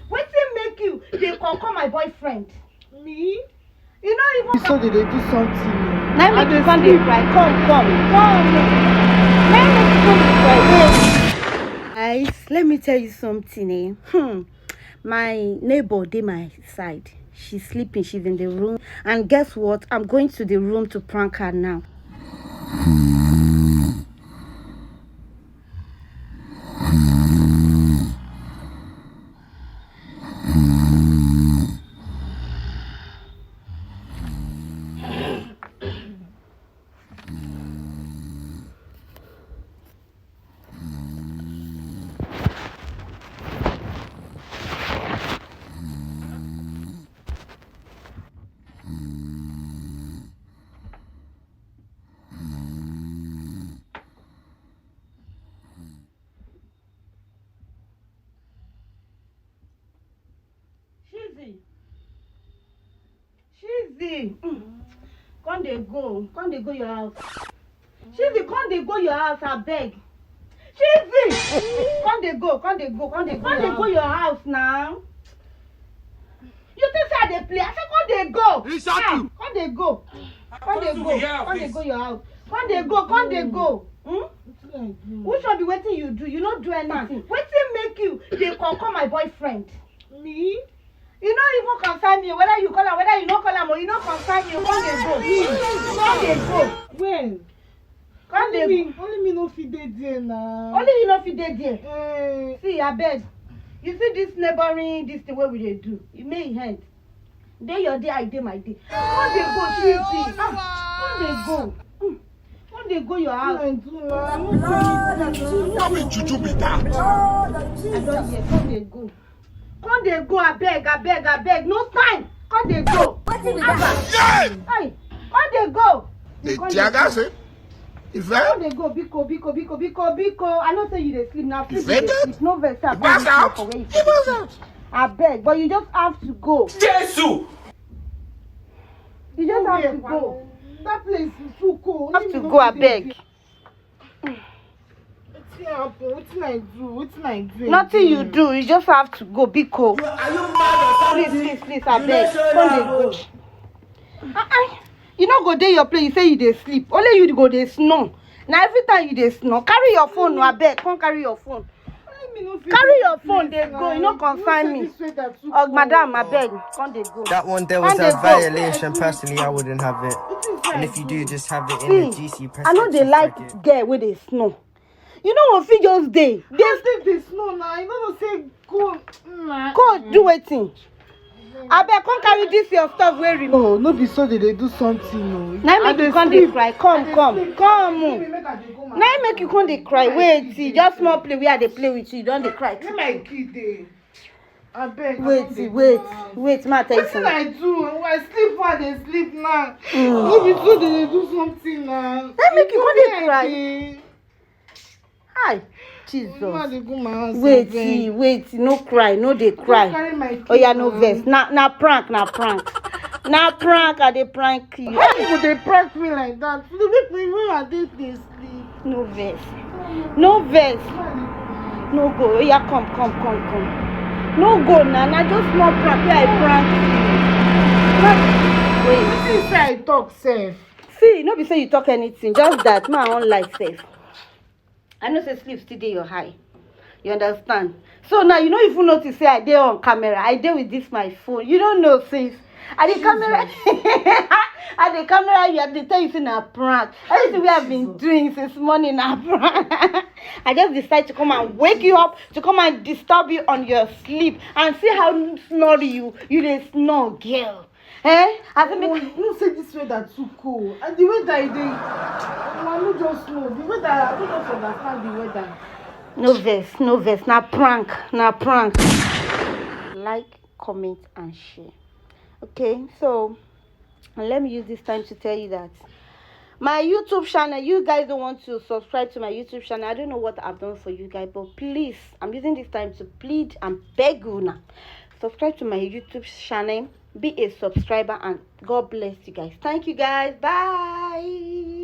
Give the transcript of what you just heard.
Wetin make you dey call my boyfriend? Me? You know even So they do something. now make you come dey cry. Come. Guys, let me tell you something. My neighbor dey my side. She's sleeping. She's in the room. And guess what? I'm going to the room to prank her now. Chizzy, come dey go your house. Chizzy, come dey go your house, abeg. Chizzy, come dey go your house now. You think say I dey play? I say come dey go. Come dey go your house. Come dey go. Which one be wetin you do? You no do anything. Wetin make you dey call my boyfriend? Me? You no even concern me whether you call am, whether you no call am, or you no concern me. Come dey go. When? Come dey go. Only me no fit dey there now. Only you no fit dey there. See, abeg. You see this neighboring, this thing wey we dey do. E make hand. Dey your day, I dey my day. Come dey go, Chizzy. Come dey go your house. What will Juju be that? I don't hear. Come dey go, abeg. No time. Come dey go. Yeah! Hey, come dey go. The Tiagase? If Come dey go, biko. I know say you dey sleep now. Sleep, Defended? you dey sleep. No vex. Pass out! He was out! Abeg, but you just have to go. Jesus! You just have to go. That place is too cold. You have to go, abeg. Wetin I do? Nothing you do. You just have to go, biko. Are you mad or something? Please, abeg. Come dey go. You no go dey your place. You say you dey sleep. Only you go dey snore. Now every time you dey snore, carry your phone, no abeg. Come carry your phone. Carry your phone, dey go. You no concern me. Oh, madam, abeg. Come dey go. That one there was a violation. Personally, I wouldn't have it. And if you do, just have it in the GC press. I know they like girl wey dey snore. You know what? Fit just dey. Dey snow now. You know say go. Go do wetin? Abeg, come carry this your stuff wey remain. Oh, no be so they do something. Now make you come dey cry. Come. Now make you come dey cry. Wait, see, just small play where I dey play with you. You don dey cry. My kid dey. Abeg. Wait, ma tell you Wetin something. I do? I sleep while they sleep now. No be so they do something now. Now make you come dey cry. Hi, Jesus. Wait, no cry, no dey cry. Oh yeah, no vex. Na prank. Na prank, I dey prank you. Why people they prank me like that? They make me when I dey sleep. No vex. No go. Oh yeah, come. No go now. Just small prank. Where I prank you. Wait. Wetin say I talk sef? See, no be say you talk anything. Just that my own life safe. I know say sleep still dey your high. You understand? So now you no even notice say I dey on camera. I dey with this my phone. You don't know sis. I dey camera. I dey camera you. I dey tell you say na prank. Everything we have been doing since morning na prank. I just decide to come and wake you up, to come and disturb you on your sleep and see how snory you dey snore, girl. I say make you say this weather too cold. And the weather I dey, I no just know. The weather I don't just understand the weather. No verse. Na prank. Like, comment, and share. Okay, so let me use this time to tell you that my YouTube channel, you guys don't want to subscribe to my YouTube channel. I don't know what I've done for you guys, but please, I'm using this time to plead and beg you now. Subscribe to my YouTube channel. Be a subscriber, and God bless you guys. Thank you guys. Bye.